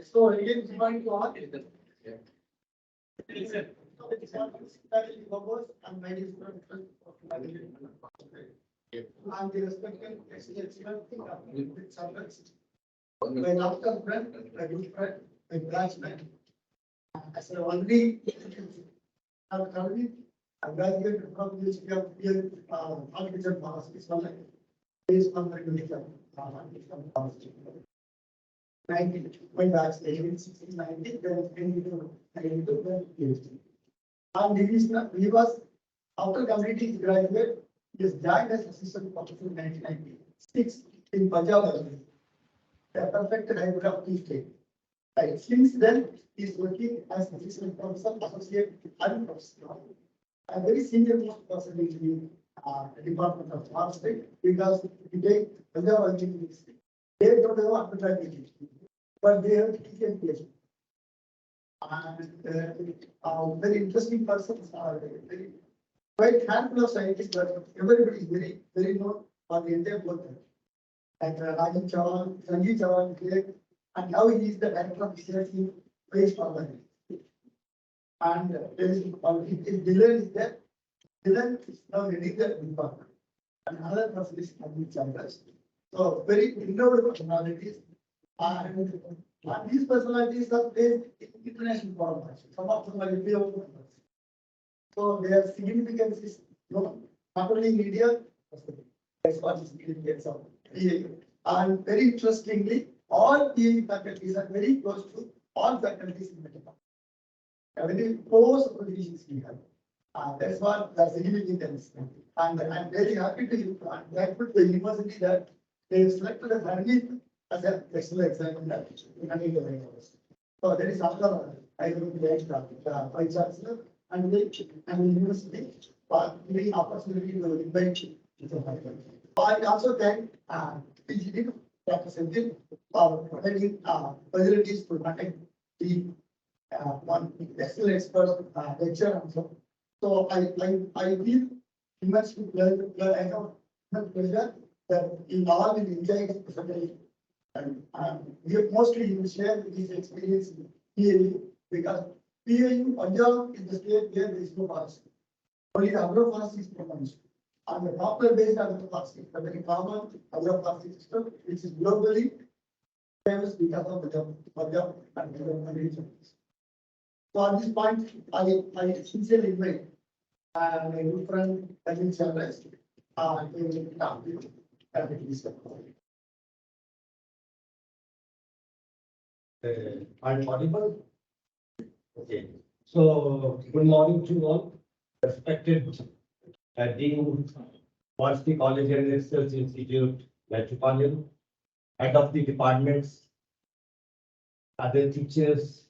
So again, going to ask. And many and the respected my doctor friend, my good friend, my branchman. As I already have covered, I graduated from this architecture class. It's not like based on regulation. 19, when I was 16, 19, then 22, and he was after completing his graduate, he has joined as assistant professor in 1996 in Punjab. The perfect hybrid of the state. Right. Since then, he is working as assistant professor, associate, and professor. A very senior most person in the Department of Forestry because we take Punjab university. They don't have undergraduate, but they have teaching PhD. And very interesting persons are very quite handful of scientists, but everybody is very, very known for the entire world. Like Rajan Chavan, Sanjeev Chavan, and now he is the director of research in waste organics. And there is Dylan is there. Dylan is now leading the department. And another person is Sanjeev Chavan. So very innovative personalities. And these personalities are based in international forums. Some of them are India. So their significance is not only in India, that's what is significance of PAU. And very interestingly, all PAU faculties are very close to all faculties in the department. Very close positions we have. That's what the significance. And I'm very happy to thankful to the university that they have selected a Harmeet as an external examiner. So there is another I will be the vice chancellor and the university for giving opportunity to invite. I also thank PGD Dr. Singh for providing facilities to conduct the one excellent expert lecture also. So I feel immensely pleasure that you all will enjoy this presentation. And we mostly will share this experience in PAU because PAU Punjab is the state where there is no forest. Only the agroforestry is proposed. And the popular based agroforestry, the very common agroforestry system, which is globally famous because of the Punjab and the regions. So at this point, I sincerely invite my good friend Singh Saralch to talk to you. I'm audible. Okay. So good morning to all, respected Dean, Forestry College and Research Institute, Metropolitan, head of the departments, other teachers,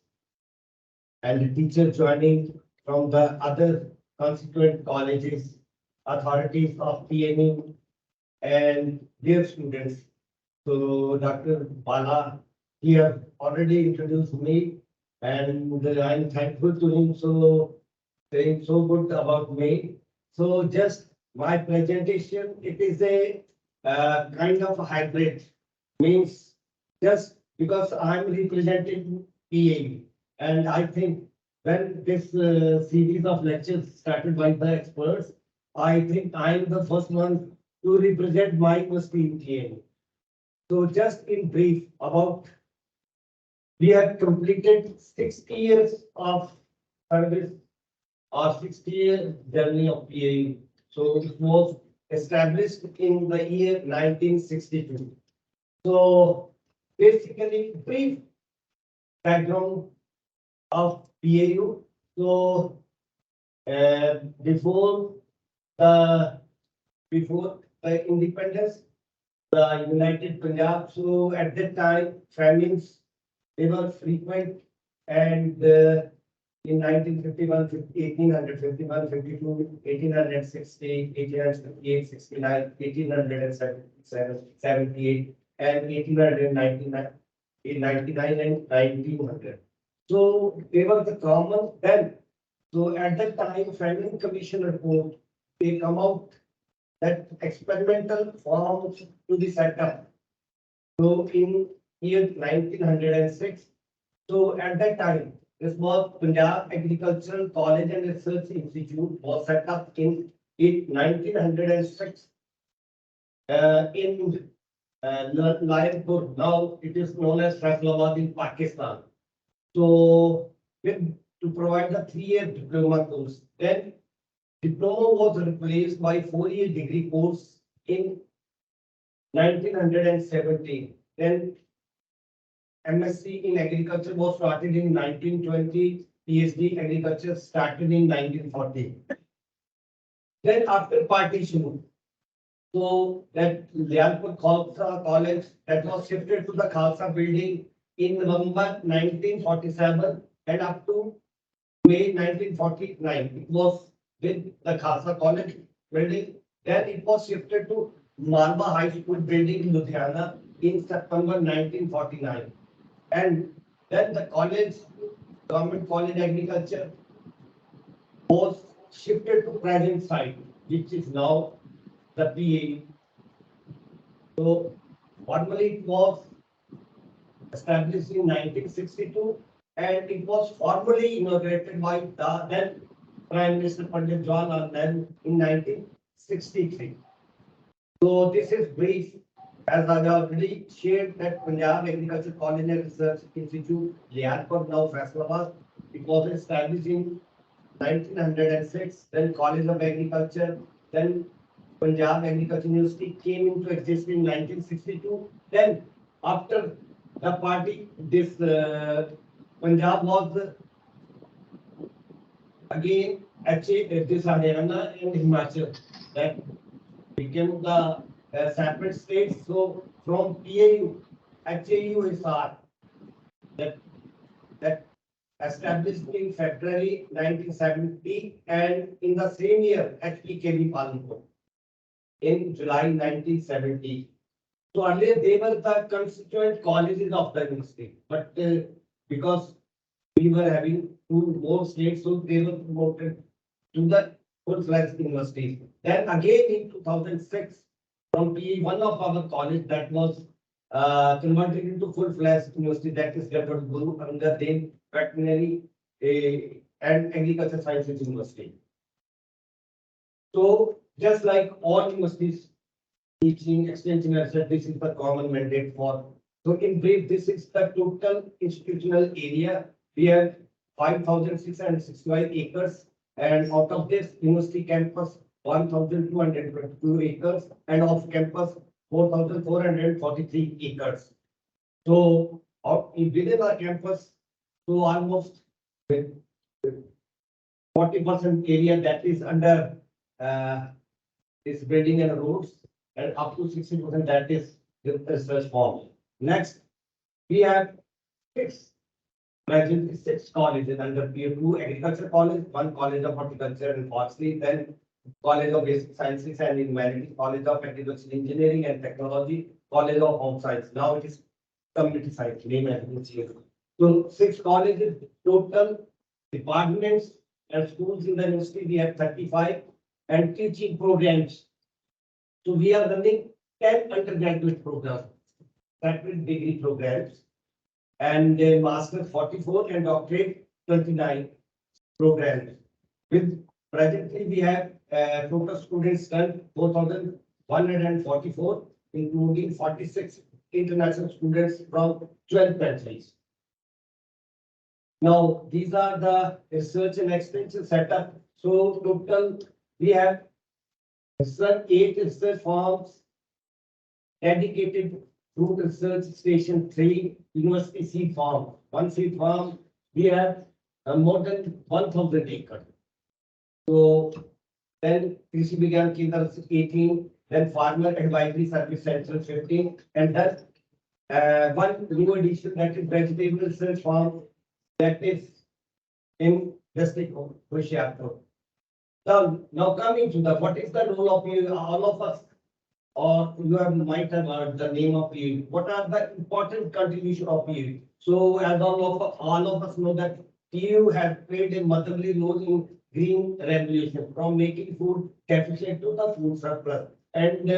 and the teachers joining from the other constituent colleges, authorities of PNU, and dear students. So Dr. Bala here already introduced me, and I'm thankful to him so saying so good about me. So just my presentation, it is a kind of a hybrid, means just because I'm representing PAU, and I think when this series of lectures started by the experts, I think I'm the first one to represent my university in PAU. So just in brief about, we have completed 60 years of service or 60-year journey of PAU. So it was established in the year 1962. So basically brief background of PAU. So before the independence, the United Punjab. So at that time, famines they were frequent, and in 1951, 1851, 52, 1860, 1858, 69, 1877, 78, and 1899, in 99 and 1900. So they were the common then. So at that time, famine commission report, they come out that experimental forms to be set up. So in year 1906. So at that time, this was Punjab Agricultural College and Research Institute was set up in 1906 in Lionpur. Now it is known as Faisalabad in Pakistan. So to provide the 3-year diploma course, then diploma was replaced by 4-year degree course in 1917. Then MSc in agriculture was started in 1920. PhD agriculture started in 1940. Then after partition, so that Lialpur Khalsa College that was shifted to the Khalsa building in November 1947 and up to May 1949. It was with the Khalsa College building. Then it was shifted to Malwa High School building in Ludhiana in September 1949. And then the college, Government College Agriculture, was shifted to present site, which is now the PA. So formally it was established in 1962 and it was formally inaugurated by the then Prime Minister Pandit Jawaharlal Nehru in 1963. So this is brief. As I have already shared that Punjab Agriculture College and Research Institute, Lialpur, now Faisalabad, it was established in 1906. Then College of Agriculture, then Punjab Agriculture University came into existence in 1962. Then after the party, this Punjab was again achieved this Haryana and Himachal that became the separate states. So from PAU, HAU is that established in February 1970 and in the same year HPKB Palanpur in July 1970. So earlier they were the constituent colleges of the university, but because we were having 2 more states, so they were promoted to the full-fledged universities. Then again in 2006, from PE, one of our college that was converted into full-fledged university, that is Dr. Guru under the Veterinary and Agriculture Sciences University. So just like all universities, teaching, extension, etc., this is the common mandate for. So in brief, this is the total institutional area. We have 5,665 acres, and out of this, university campus 1,222 acres, and off campus 4,443 acres. So within our campus, so almost 40% area that is under this building and roads, and up to 60% that is the research farm. Next, we have 6 colleges under Tier 2 Agriculture College, 1 College of Horticulture and Forestry, then College of Basic Sciences and Humanities, College of Agricultural Engineering and Technology, College of Home Science. Now it is Community Science, name has been changed. So 6 colleges, total departments and schools in the university, we have 35 and teaching programs. So we are running 10 undergraduate programs, separate degree programs, and master 44 and doctorate 29 programs. With presently we have total students done 4,144, including 46 international students from 12 countries. Now these are the research and extension setup. So total we have 8 research farms dedicated to research station, 3 university seed farm, 1 seed farm. We have more than 1,000 acres. So then Krishi Vigyan Kendra 18, then Farmer Advisory Service Center 15, and then 1 new addition, that is vegetable research farm, that is in district of Hoshiarpur. Now coming to the what is the role of you, all of us, or might have heard the name of you. What are the important contribution of you? So as all of us know that you have played a motherly role in green revolution, from making food deficient to the food surplus. And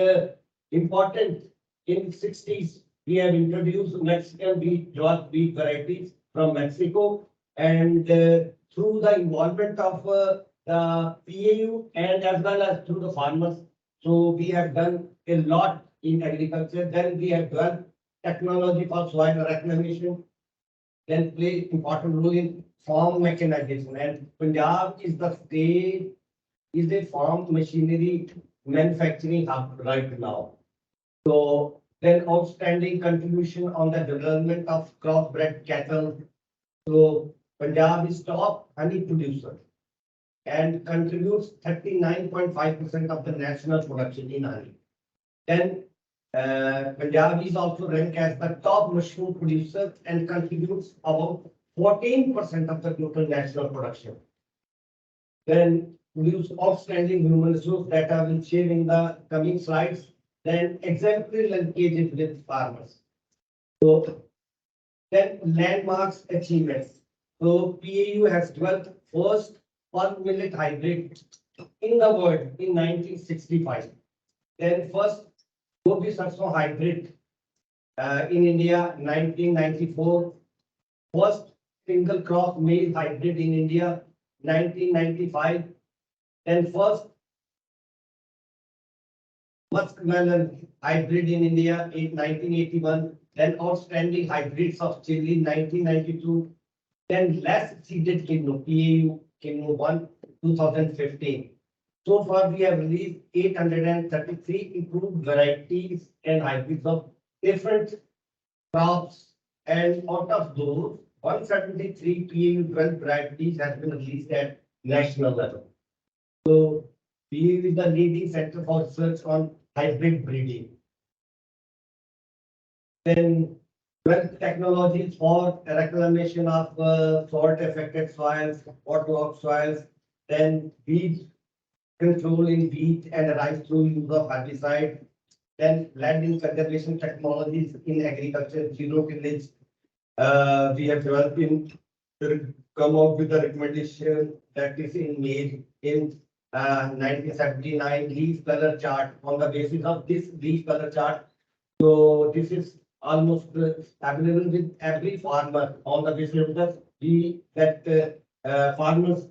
important in 60s, we have introduced Mexican wheat, dwarf wheat varieties from Mexico. And through the involvement of the PAU and as well as through the farmers. So we have done a lot in agriculture. Then we have done technology for soil reclamation. Then play important role in farm mechanization. And Punjab is the state, is a farm machinery manufacturing hub right now. So then outstanding contribution on the development of crossbred cattle. So Punjab is top honey producer and contributes 39.5% of the national production in honey. Then Punjab is also ranked as the top mushroom producer and contributes about 14% of the total national production. Then produce outstanding human resource that I will share in the coming slides. Then exemplary linkages with farmers. So then landmarks achievements. So PAU has developed first pulp millet hybrid in the world in 1965. Then first gobi sarson hybrid in India 1994. First single crop maize hybrid in India 1995. Then first muskmelon hybrid in India in 1981. Then outstanding hybrids of chili in 1992. Then less seeded quinoa, PAU quinoa 1 2015. So far, we have released 833 improved varieties and hybrids of different crops. And out of those, 173 PAU 12 varieties has been released at national level. So PAU is the leading center for research on hybrid breeding. Then wealth technologies for reclamation of salt affected soils, waterlogged soils, then weed control in wheat and rice through use of herbicide, then landing conservation technologies in agriculture, zero tillage. We have developed in come up with a recommendation that is in made in 1979 leaf color chart. On the basis of this leaf color chart, so this is almost available with every farmer on the basis of that farmers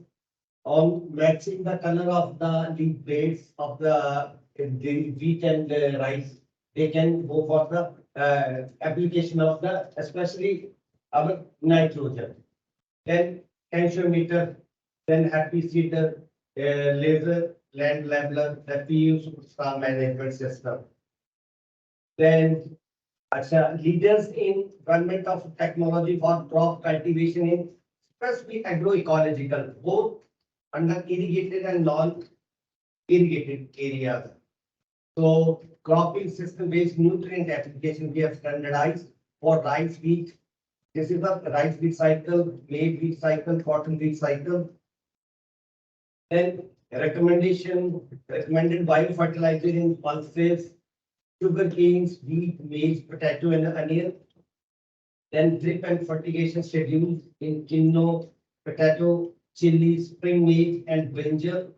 on matching the color of the leaf blades of the wheat and rice, they can go for the application of the especially our nitrogen. Then tensiometer, then happy seeder, laser, land leveler, that we use superstar management system. Then leaders in development of technology for crop cultivation in especially agroecological, both under irrigated and non-irrigated areas. So cropping system-based nutrient application we have standardized for rice wheat. This is the rice wheat cycle, maize wheat cycle, cotton wheat cycle. Then recommended biofertilizer in pulses, sugar canes, wheat, maize, potato, and onion. Then drip and fertigation schedules in quinoa, potato, chili, spring maize, and brinjal.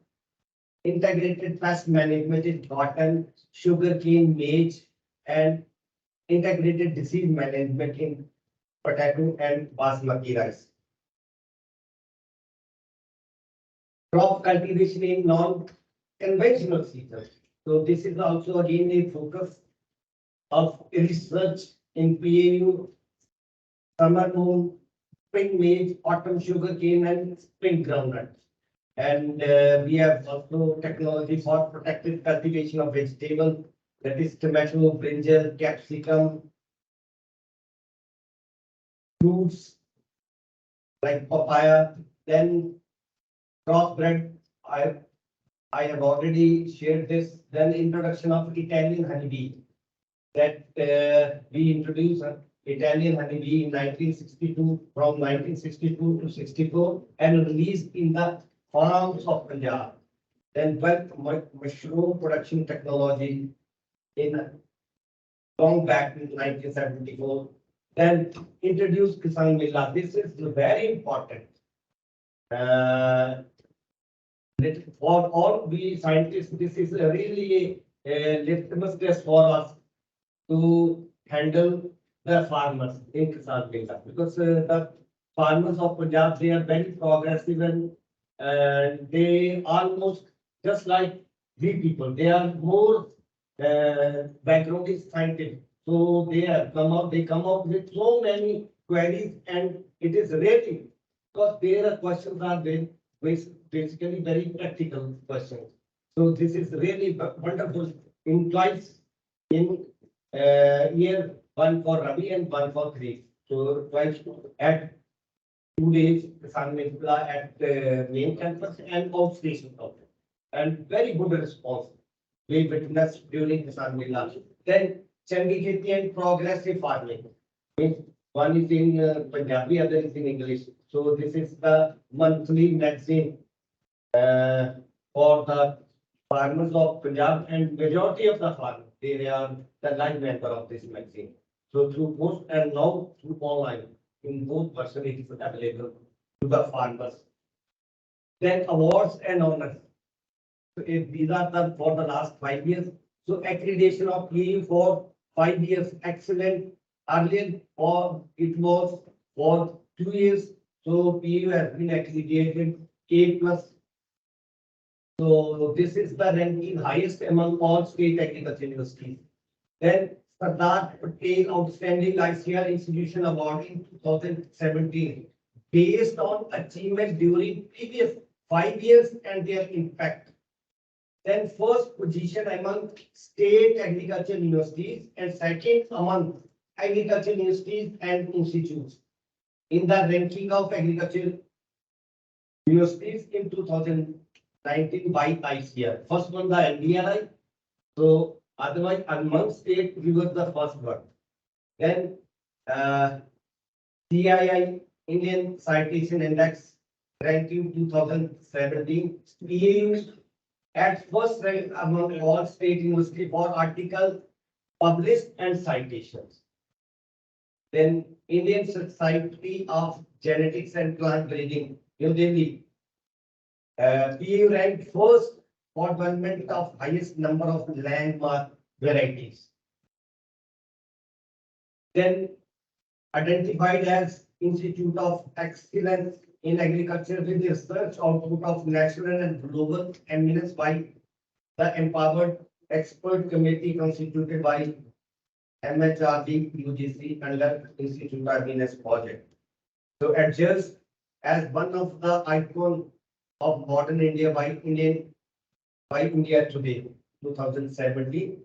Integrated pest management in cotton, sugarcane, maize, and integrated disease management in potato and basmati rice. Crop cultivation in non-conventional seasons. So this is also again a focus of research in PAU, summer moon, spring maize, autumn sugarcane, and spring groundnut. And we have also technology for protected cultivation of vegetable, that is tomato, brinjal, capsicum, fruits like papaya. Then crossbred, I have already shared this. Then introduction of Italian honeybee, that we introduced Italian honeybee in 1962, from 1962 to 64, and released in the farms of Punjab. Then mushroom production technology in long back in 1974. Then introduced Kisan Mela. This is very important. For all we scientists, this is really a litmus test for us to handle the farmers in Kisan Mela, because the farmers of Punjab, they are very progressive and they almost just like we people, they are more background is scientific. So they come up with so many queries and it is rating because their questions are very, basically very practical questions. So this is really wonderful in twice in year, one for Rabi and one for Kharif. So twice at 2 days, Kisan Mela at the main campus and outstation campus. And very good response we witnessed during Kisan Mela. Then Changi Kheti and progressive farming. Means one is in Punjabi, other is in English. So this is the monthly magazine for the farmers of Punjab and majority of the farmers, they are the live member of this magazine. So through post and now through online, in both versions it is available to the farmers. Then awards and honors. So these are the for the last 5 years. So accreditation of PAU for 5 years, excellent. Earlier, or it was for 2 years. So PAU has been accredited A plus. So this is the ranking highest among all state agriculture universities. Then Sardar Patel Outstanding ICR Institution Award in 2017 based on achievement during previous 5 years and their impact. Then first position among state agriculture universities and second among agriculture universities and institutes in the ranking of agriculture universities in 2019 by ICR. First one the NDRI. So otherwise among state we were the first one. Then CII Indian Citation Index ranking 2017 PAU at first rank among all state university for article published and citations. Then Indian Society of Genetics and Plant Breeding, New Delhi. PAU ranked first for development of highest number of landmark varieties. Then identified as Institute of Excellence in Agriculture with research output of national and global eminence by the empowered expert committee constituted by MHRD UGC under Institute of Venus project. So adjudged as one of the icon of modern India by India Today 2017.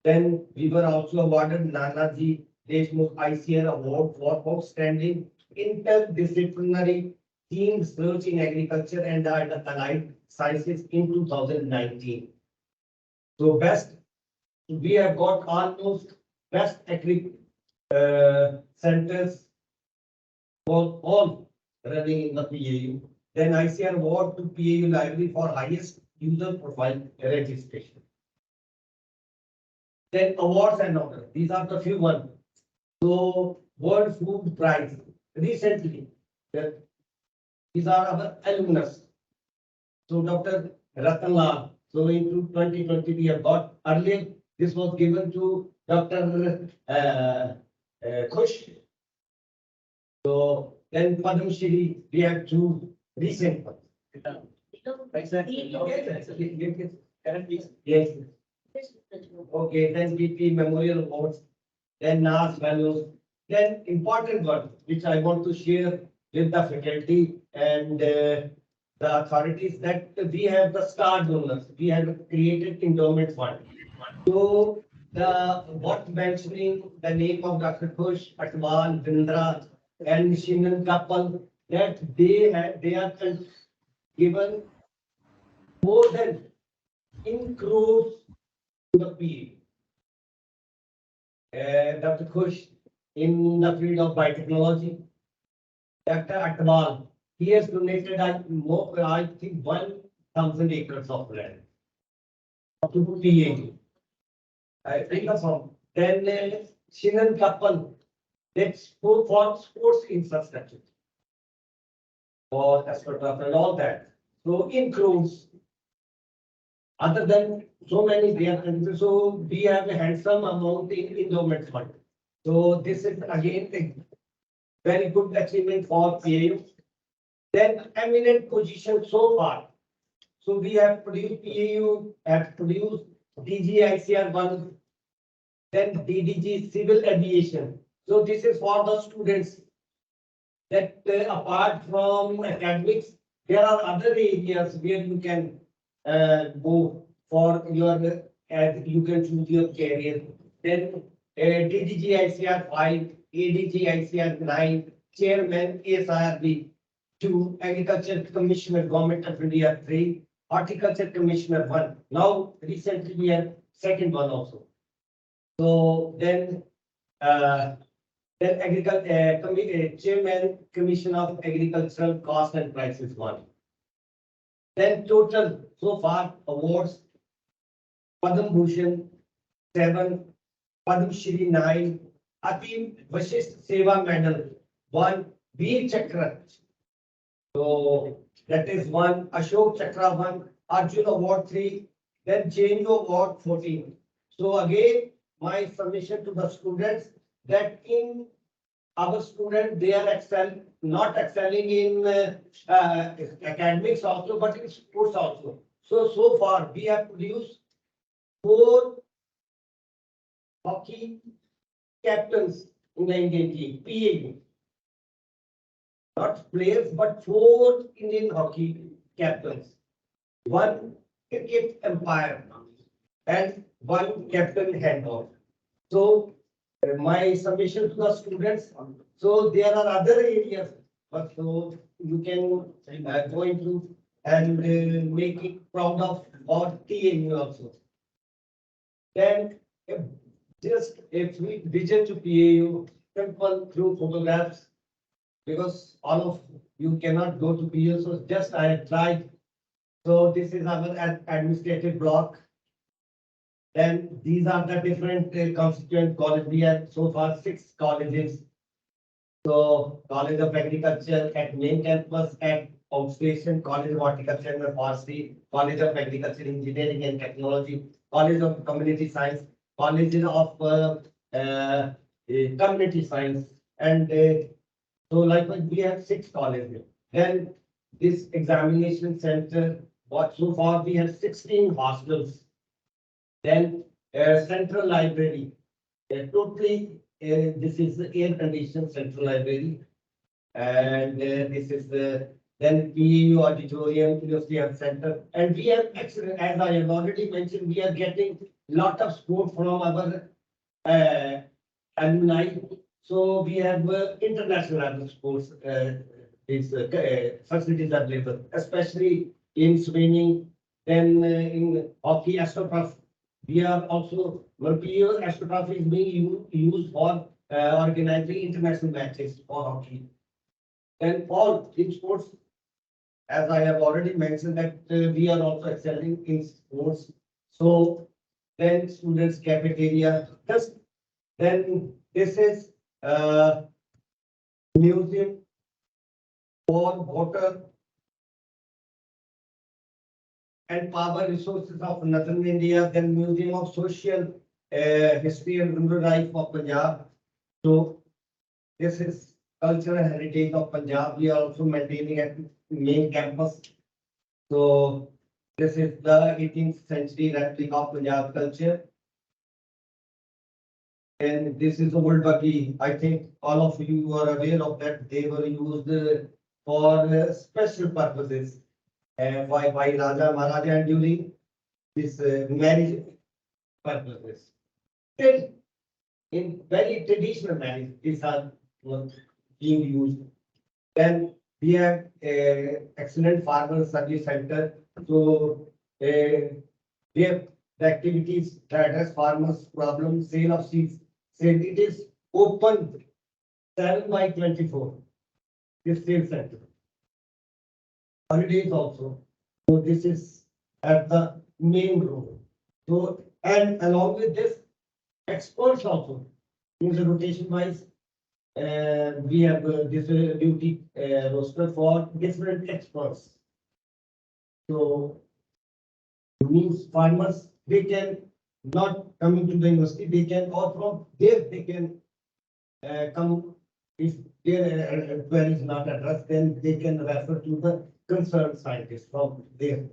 Then we were also awarded Nanaji Deshmukh ICR Award for outstanding interdisciplinary team research in agriculture and allied sciences in 2019. So best, we have got almost best agri centers for all running in the PAU. Then ICR award to PAU library for highest user profile registration. Then awards and honors. These are the few ones. So World Food Prize recently. These are our alumnus. So Dr. Ratanlal. So in 2020 we have got earlier. This was given to Dr. Khush. So then Padam Shri, we have two recent ones. Yes. Okay, then BP Memorial Awards, then NAS Fellows, then important one, which I want to share with the faculty and the authorities that we have the star donors. We have created endowment fund. So what mentioning the name of Dr. Khush, Atwal, Vindra, and Shinan couple that they are given more than in crores to the PA. Dr. Khush in the field of biotechnology. Dr. Atwal, he has donated I think 1,000 acres of land to PA. I think of some. Then Shinan couple, that's for sports infrastructure. For astroturf and all that. So includes other than so many they are contributed. So we have a handsome amount in endowment fund. So this is again a very good achievement for PAU. Then eminent position so far. So we have produced PAU, have produced DGICR one, then DDG Civil Aviation. So this is for the students that apart from academics, there are other areas where you can go for your, you can choose your career. Then DDG ICR 5, ADG ICR 9, Chairman ASIRB 2, Agriculture Commissioner Government of India 3, Horticulture Commissioner 1. Now recently we have second one also. So then agriculture, Chairman Commission of Agricultural Cost and Prices 1. Then total so far awards, Padam Bhushan 7, Padam Shri 9, Atim Vashisht Seva Medal 1, Veer Chakra. So that is 1, Ashok Chakra 1, Arjun Award 3, then JNU Award 14. So again, my submission to the students that in our students, they are not excelling in academics also, but in sports also. So far we have produced 4 hockey captains in the Indian team, PAU. Not players, but 4 Indian hockey captains. 1 cricket umpire and 1 captain handball. So my submission to the students. So there are other areas, but so you can go into and make it proud of or TNU also. Then just a sweet vision to PAU, simple through photographs, because all of you cannot go to PAU, so just I have tried. So this is our administrative block. Then these are the different constituent colleges. We have so far 6 colleges. So College of Agriculture at main campus, at outstation, College of Horticulture and Forestry, College of Agriculture Engineering and Technology, College of Community Science, College of Community Science, and so likewise we have 6 colleges. Then this examination center, what so far we have 16 hostels. Then central library, totally this is the air conditioned central library, and this is the then PAU auditorium, University Health Center, and we have excellent, as I have already mentioned, we are getting lot of support from our alumni. So we have international level sports, these facilities are available, especially in swimming, then in hockey, astroturf. We are also, PAU astroturf is being used for organizing international matches for hockey. And all in sports, as I have already mentioned that we are also excelling in sports. So then students cafeteria, just then this is museum for water and power resources of Northern India, then Museum of Social History and Rural Life of Punjab. So this is cultural heritage of Punjab. We are also maintaining at main campus. So this is the 18th century replica of Punjab culture. And this is old buggy. I think all of you are aware of that. They were used for special purposes. By Raja Maharaja and during this marriage purposes. Still, in very traditional marriage, these are being used. Then we have excellent farmer service center. So we have the activities that address farmers' problems, sale of seeds. Said it is open 7/24. This sales center. Holidays also. So this is at the main road. So and along with this, experts also. In the rotation wise, we have this duty roster for different experts. So means farmers, they can not coming to the university, they can or from there they can come, if their query is not addressed, then they can refer to the concerned scientist from there.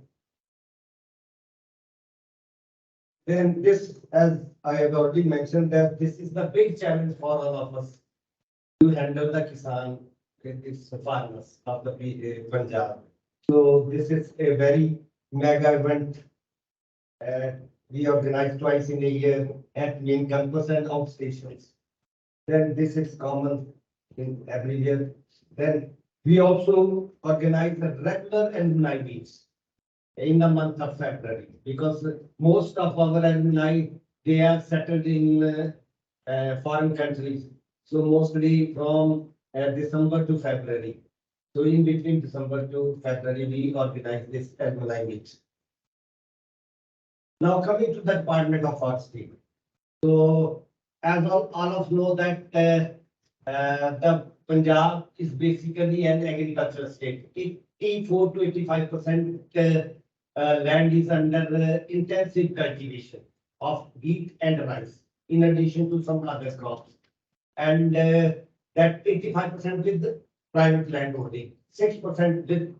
Then this, as I have already mentioned, that this is the big challenge for all of us to handle the Kisan, its farmers of the Punjab. So this is a very mega event. We organize twice in a year at main campus and outstations. Then this is common in every year. Then we also organize a regular alumni meets in the month of February, because most of our alumni, they are settled in foreign countries. So mostly from December to February. So in between December to February, we organize this alumni meet. Now coming to the Department of Forestry. So as all of know that the Punjab is basically an agricultural state. 84 to 85% land is under intensive cultivation of wheat and rice, in addition to some other crops. And that 85% with private landholding, 6% with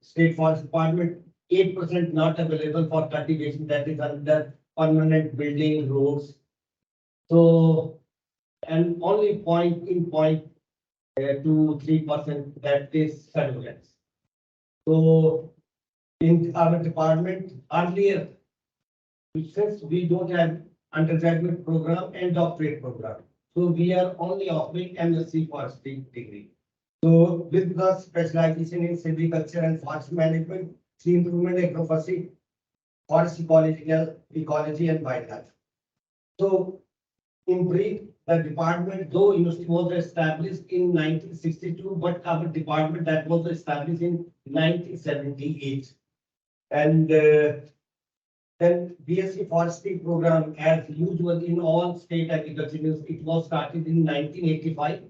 State Forest Department, 8% not available for cultivation, that is under permanent building roads. So, and only 0.2 to 3% that is surveillance. So in our department earlier, since we don't have undergraduate program and doctorate program, so we are only offering MSc Forestry degree. So with the specialization in silviculture and forest management, tree improvement, agroforestry, forest ecology and wildlife. So in brief, the department, though university was established in 1962, but our department that was established in 1978. And then BSc Forestry program, as usual in all state agriculture universities, it was started in 1985.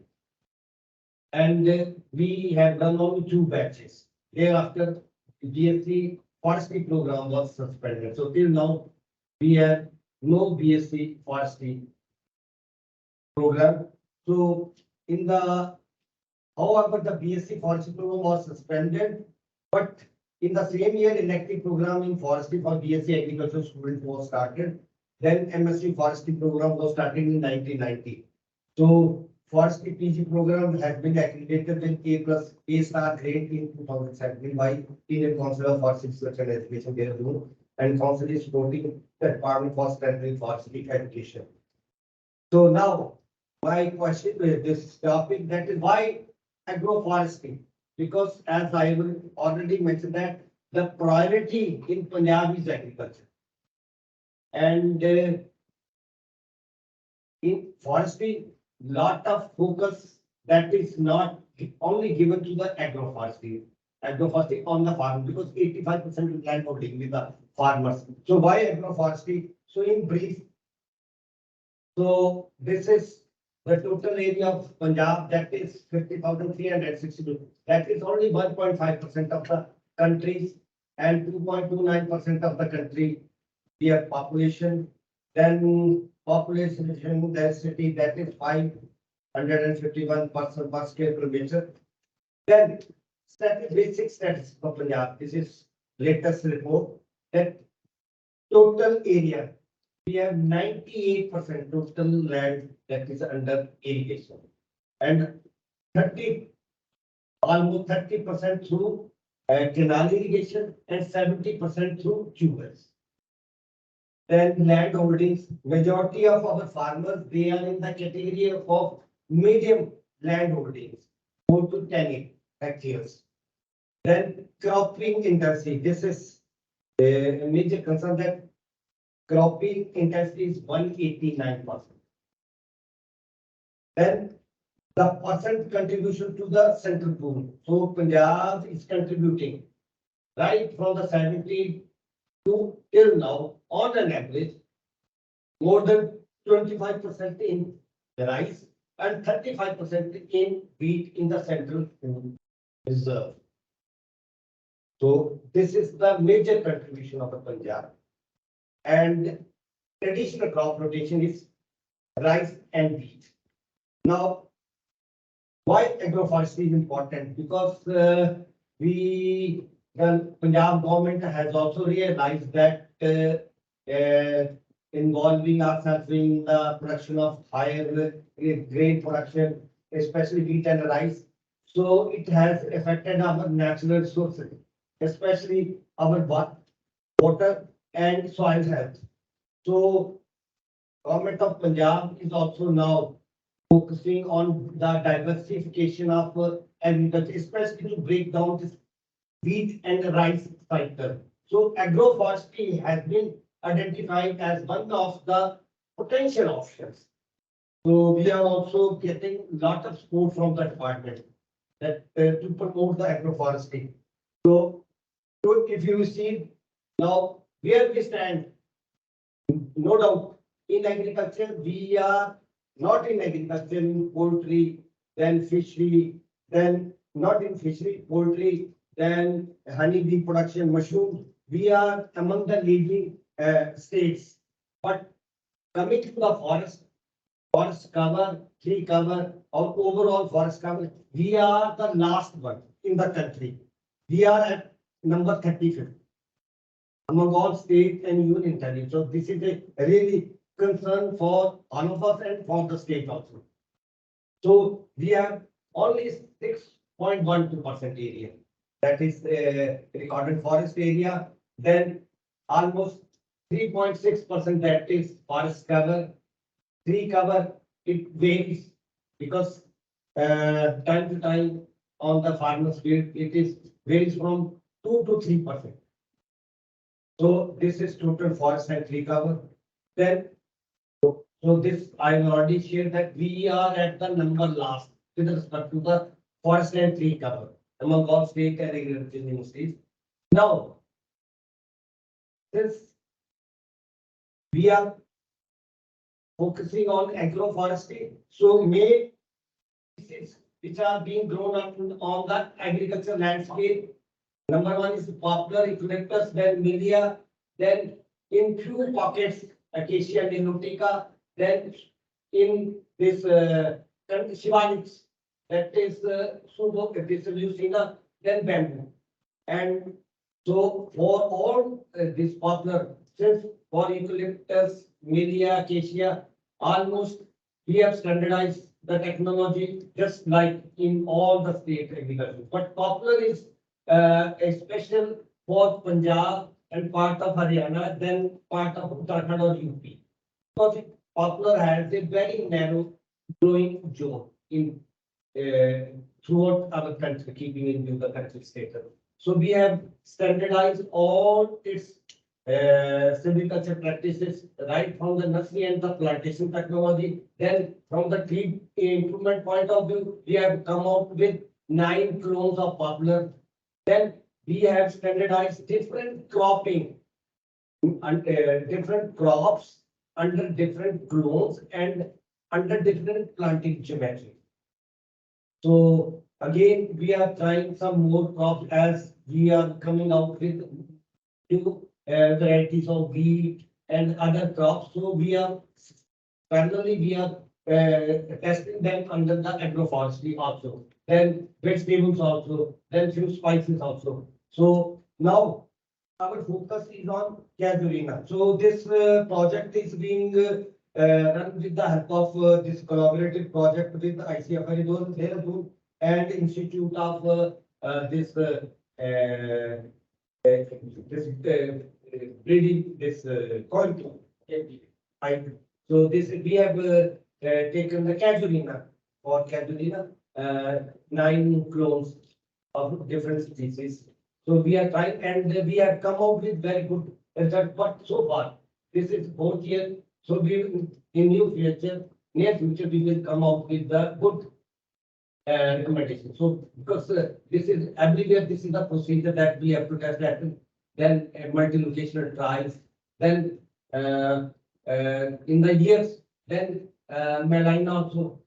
And we have done only 2 batches. Thereafter, BSc Forestry program was suspended. So till now, we have no BSc Forestry program. So in the, however, the BSc Forestry program was suspended, but in the same year, elective program in forestry for BSc Agriculture students was started. Then MSc Forestry program was started in 1990. So Forestry PG program has been accredited with A+ A* grade in 2017 by Indian Council of Forestry Research and Education, Dehradun, and Council is supporting the Department for Secondary Forestry Education. So now, my question with this topic, that is why agroforestry? Because as I will already mentioned that the priority in Punjab is agriculture. And in forestry, lot of focus that is not only given to the agroforestry on the farm, because 85% of land holding with the farmers. So why agroforestry? So in brief, so this is the total area of Punjab, that is 50,362. That is only 1.5% of the country's and 2.29% of the country, their population. Then population density, that is 551 person per square kilometer. Then basic statistics for Punjab. This is latest report that total area, we have 98% total land that is under irrigation, and almost 30% through canal irrigation and 70% through tube wells. Then land holdings, majority of our farmers, they are in the category of medium land holdings, 4 to 10 hectares. Then cropping intensity, this is a major concern, that cropping intensity is 189%. Then the percent contribution to the central pool. So Punjab is contributing right from the 70 to till now, on an average, more than 25% in rice and 35% in wheat in the central food reserve. So this is the major contribution of the Punjab. And traditional crop rotation is rice and wheat. Now, why agroforestry is important? Because the Punjab government has also realized that involving ourselves in the production of higher grain production, especially wheat and rice. So it has affected our natural resources, especially our water and soil health. So government of Punjab is also now focusing on the diversification of agriculture, especially to break down this wheat and rice cycle. So agroforestry has been identified as one of the potential options. So we are also getting a lot of support from the department that to promote the agroforestry. So if you see now where we stand, no doubt in agriculture, we are not in agriculture, in poultry, then fishery, then not in fishery, poultry, then honeybee production, mushroom. We are among the leading states. But coming to the forest cover, tree cover, or overall forest cover, we are the last one in the country. We are at number 35 among all state and union territories. So this is a really concern for all of us and for the state also. So we have only 6.12% area. That is recorded forest area. Then almost 3.6% that is forest cover. Tree cover, it varies because time to time on the farmer's field, it is varies from 2 to 3%. So this is total forest and tree cover. Then, so this I already shared that we are at the number last with respect to the forest and tree cover among all state and agricultural universities. Now, since we are focusing on agroforestry, so main species which are being grown up on the agricultural landscape. Number one is poplar, eucalyptus, then melia, then in few pockets, acacia nilotica, then in this shivanics, that is subo, this is lucina, then bamboo. And so for all this poplar, since for eucalyptus, melia, acacia, almost we have standardized the technology just like in all the state agriculture. But poplar is a special for Punjab and part of Haryana, then part of Uttarakhand or UP. Because poplar has a very narrow growing zone in throughout our country, keeping in view the country status. So we have standardized all its silviculture practices right from the nursery and the plantation technology. Then from the tree improvement point of view, we have come out with 9 clones of poplar. Then we have standardized different cropping and different crops under different clones and under different planting geometry. So again, we are trying some more crops as we are coming out with new varieties of wheat and other crops. So we are parallelly we are testing them under the agroforestry also. Then vegetables also, then few spices also. So now our focus is on casuarina. So this project is being run with the help of this collaborative project with ICFRI Dehradun and Institute of this breeding this coin. So this we have taken the casuarina for casuarina 9 clones of different species. So we are trying and we have come out with very good result. But so far, this is 4th year. So we in near future, we will come out with the good recommendation. So because this is everywhere, this is the procedure that we have to test that. Then multi-locational trials. Then in the years, then Melina also.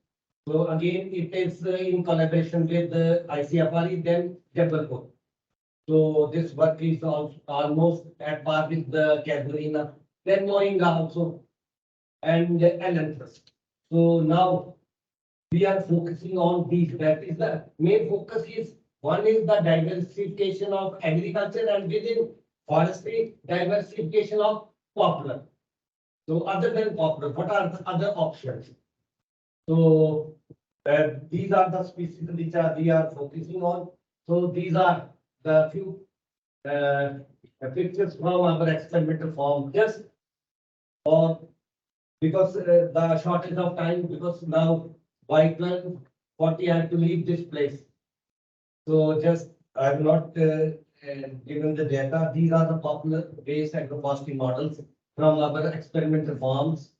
So again, it is in collaboration with ICFRI, then Jabalpur. So this work is also almost at par with the casuarina, then moringa also, and elanthus. So now we are focusing on these. That is the main focus is, one is the diversification of agriculture, and within forestry, diversification of poplar. So other than poplar, what are the other options? So these are the species which we are focusing on. So these are the few pictures from our experimental farm, just for, because the shortage of time, because now by 12:40 I have to leave this place. So just I have not given the data. These are the popular based agroforestry models from our experimental farms.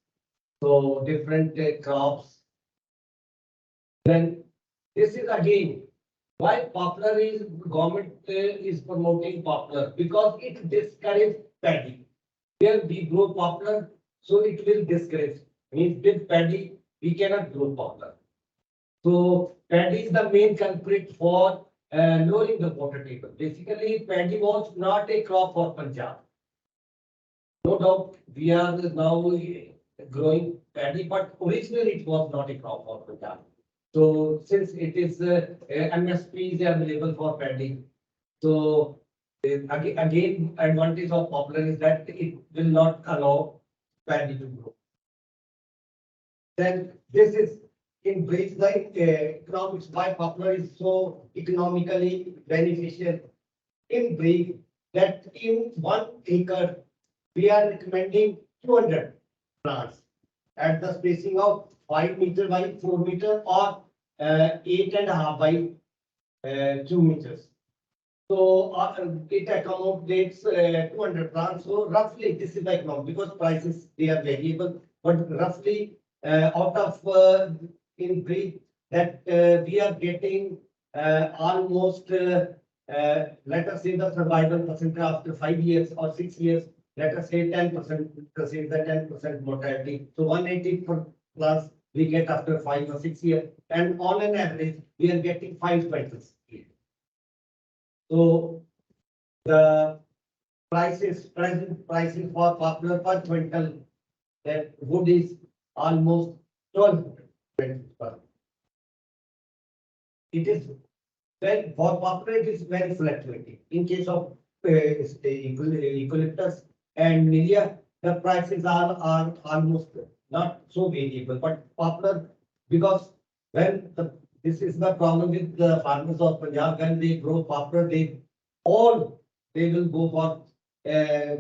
So different crops. Then this is again why poplar is, government is promoting poplar, because it discourages paddy. Where we grow poplar, so it will discourage. Means with paddy, we cannot grow poplar. So paddy is the main culprit for lowering the water table. Basically, paddy was not a crop for Punjab. No doubt, we are now growing paddy, but originally it was not a crop for Punjab. So since it is MSP is available for paddy, so again advantage of poplar is that it will not allow paddy to grow. Then this is in brief like economics, why poplar is so economically beneficial. In brief, that in 1 acre we are recommending 200 plants at the spacing of 5 meter by 4 meter, or 8.5 by 2 meters. So it accommodates 200 plants. So roughly this is the economic, because prices they are variable, but roughly out of in brief that we are getting almost let us say the survival percentage after 5 years or 6 years. Let us say 10%, say the 10% mortality. So 180 plus we get after 5 or 6 years, and on an average we are getting 5 quintals. So the present prices for poplar per quintal, that wood is almost 12 quintals per. It is very, for poplar it is very fluctuating. In case of eucalyptus and Nilia, the prices are almost not so variable, but poplar, because when this is the problem with the farmers of Punjab, when they grow poplar, they will go for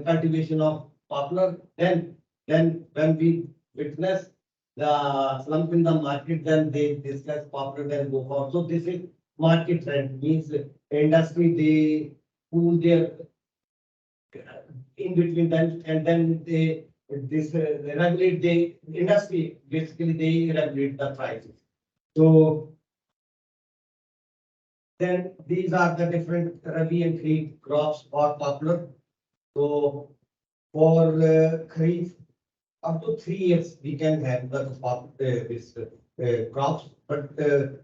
cultivation of poplar. Then when we witness the slump in the market, then they discuss poplar, then go for. So this is market trend, means industry they pool their in between them, and then they regulate the industry. Basically, they regulate the prices. So then these are the different Rabi and Kharif crops for poplar. So for Kharif, up to 3 years we can have the this crops, but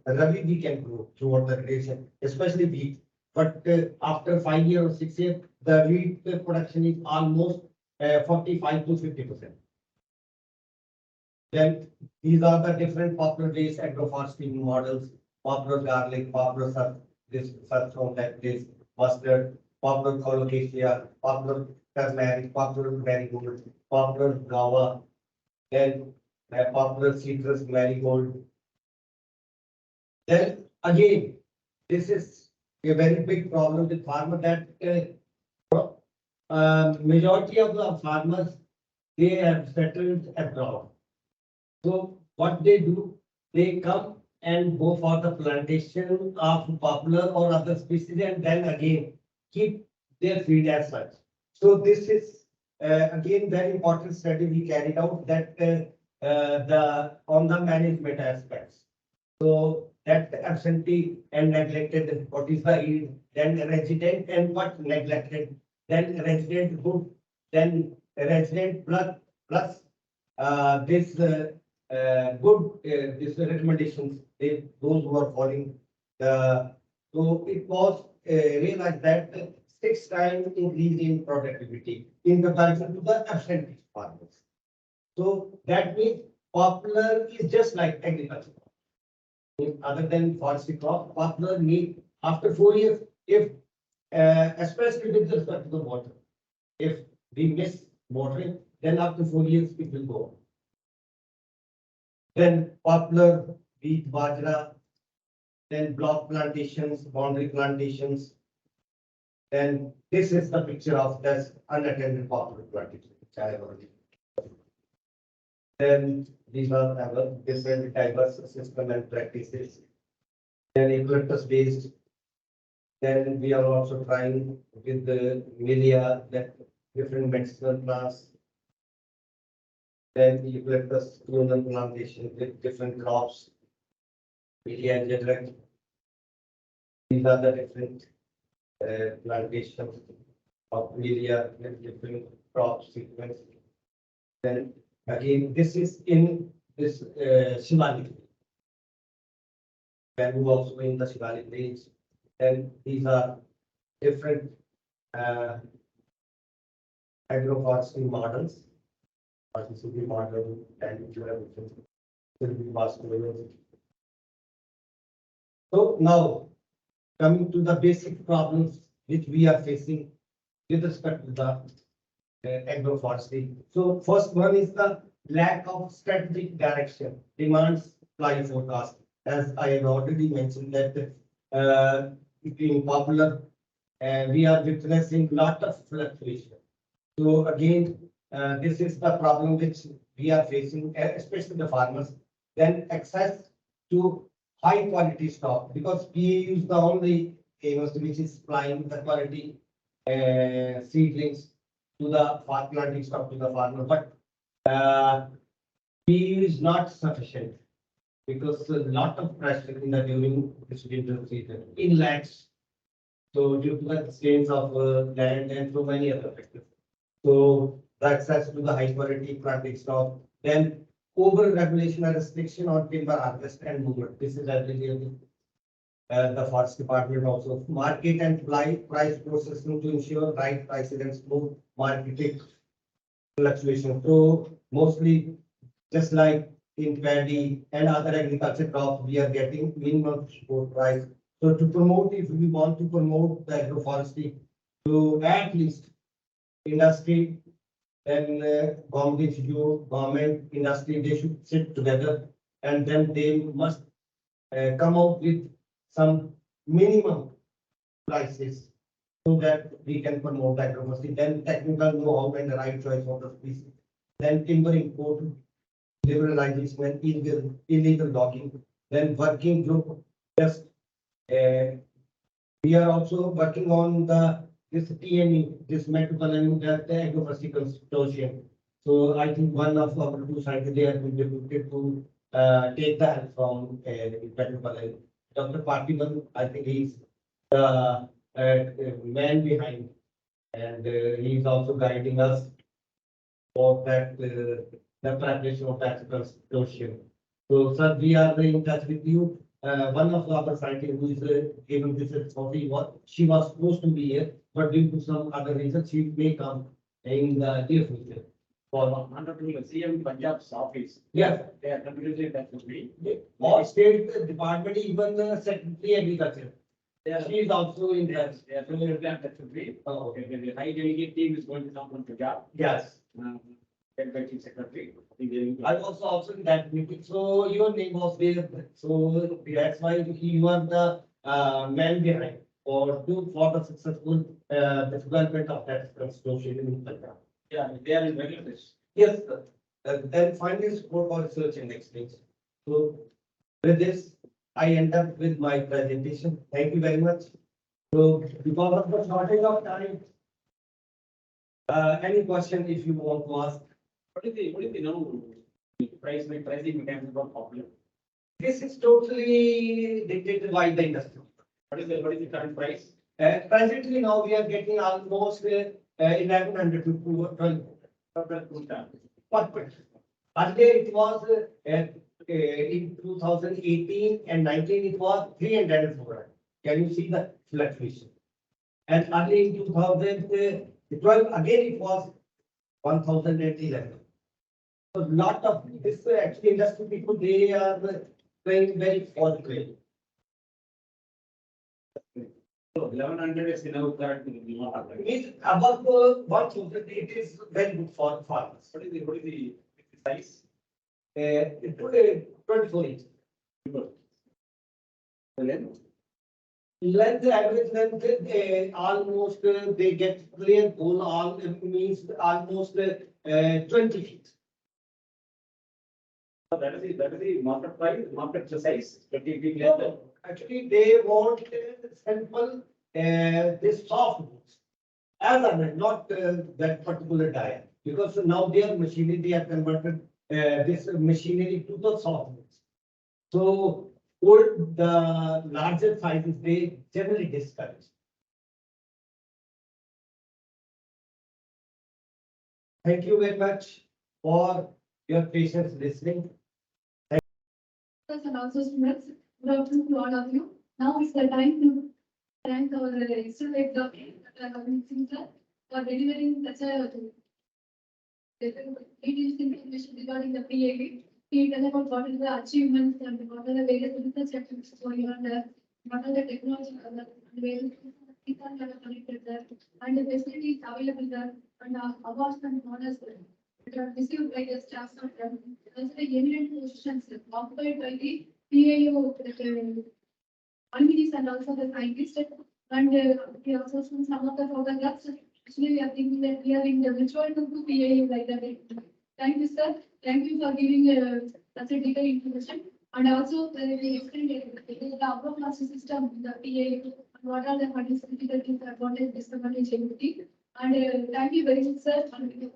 Rabi we can grow throughout the creation, especially wheat. But after 5 years or 6 years, the wheat production is almost 45 to 50%. Then these are the different poplar based agroforestry models: poplar garlic, poplar this sarson, like this mustard, poplar colocasia, poplar turmeric, poplar marigold, poplar guava, then poplar citrus marigold. Then again, this is a very big problem with farmer, that majority of the farmers, they have settled abroad. So what they do, they come and go for the plantation of poplar or other species, and then again keep their feed as such. So this is again very important study we carried out, that the on the management aspects. So that absentee and neglected, what is the yield, then resident and what neglected, then resident good, then resident plus this good this recommendations, those who are following the. So it was realized that 6 times increase in productivity in comparison to the absentee farmers. So that means poplar is just like agriculture. other than forestry crop, poplar need after 4 years, if especially with respect to the water. If we miss watering, then after 4 years it will go. Then poplar, wheat, bajra, then block plantations, boundary plantations. Then this is the picture of this unattended poplar plantation, which I have already. Then these are our different diverse system and practices. Then eucalyptus based. Then we are also trying with the milia, that different medicinal plants. Then eucalyptus clonal plantation with different crops. Milia and Jedrak. These are the different plantations of milia with different crop sequence. Then again, this is in this Shivalik. Bamboo also in the Shivalik range. And these are different agroforestry models. Participatory model and so now coming to the basic problems which we are facing with respect to the agroforestry. So first one is the lack of strategic direction, demands supply forecast. As I have already mentioned that between popular, we are witnessing lot of fluctuation. So again, this is the problem which we are facing, especially the farmers. Then access to high quality stock, because we use the only which is supplying the quality seedlings to the planting stock to the farmer, but PU is not sufficient because a lot of pressure in the during this winter season in lands. So due to the constraints of land and so many other factors. So the access to the high quality planting stock, then over regulation and restriction on timber harvest and movement. This is everything. The forest department also market and price processing to ensure right prices and smooth marketing fluctuation. So mostly just like in paddy and other agriculture crops, we are getting minimum support price. So to promote, if we want to promote the agroforestry, to at least industry and government, industry, they should sit together and then they must come out with some minimum prices so that we can promote the agroforestry. Then technical know-how and the right choice of the species. Then timber import, liberalization and illegal logging. Then working group, just we are also working on this TNE, this metrical and the agroforestry consortium. So I think one of our two scientists, they have been deputed to take the help from metrical and Dr. Partiman. I think he's the man behind, and he's also guiding us for that the preparation of that consortium. So, sir, we are in touch with you. One of our scientists who is given this responsibility, she was supposed to be here, but due to some other reasons, she may come in the near future. For Under the CM Punjab's office. yes, They are completely that would be. all state department, even Secretary Agriculture. She is also in that. They are familiar that would be. Oh, okay. Okay, the high delegate team is going to come from Punjab. Yes, Executive secretary. I was also in that meeting, so your name was there, so that's why you are the man behind for the successful development of that consortium in Punjab. Yeah, they are in regular list. Yes, sir. Then finally support for research and exchange. So with this, I end up with my presentation. Thank you very much. So because of the shortage of time, any question if you want to ask? What is the now pricing mechanism for popular? This is totally dictated by the industry. What is the current price? Presently now we are getting almost 1100 to 1200 per person. Earlier it was in 2018 and 19 it was 300 and 400. Can you see the fluctuation? And early in 2012 again it was 1011. So lot of this actually industry people, they are very forthcoming. So 1100 is enough that we want to. Means above 1,000, it is very good for farmers. What is the size? It 24 inches. The length? Length, average length, almost they get clear goal all means almost 20 feet. So that is the market price, market size, 20 feet length. Actually, they want simple, this soft boots. As I meant, not that particular tire, because now their machinery, they have converted this machinery to the soft boots. So, old, the larger sizes, they generally discourage. Thank you very much for your patience listening. And also students, good afternoon to all of you. Now is the time to thank our student Singh for delivering such a detailed information regarding the PAV. He tell about what is the achievements and what are the various research activities going on there, what are the technology and various things that are connected there, and the facilities available there, and awards and honors that are received by the staff of them. Also the eminent positions occupied by the PAO communities and also the scientists. And we also seen some of the photographs. Actually, we are thinking that we are in the virtual to PAO like that. Thank you, sir. Thank you for giving such a detailed information. And also, we explained the upper class system, the PAO, what are the difficulties, advantage, disadvantage, everything. And thank you very much, sir. And we have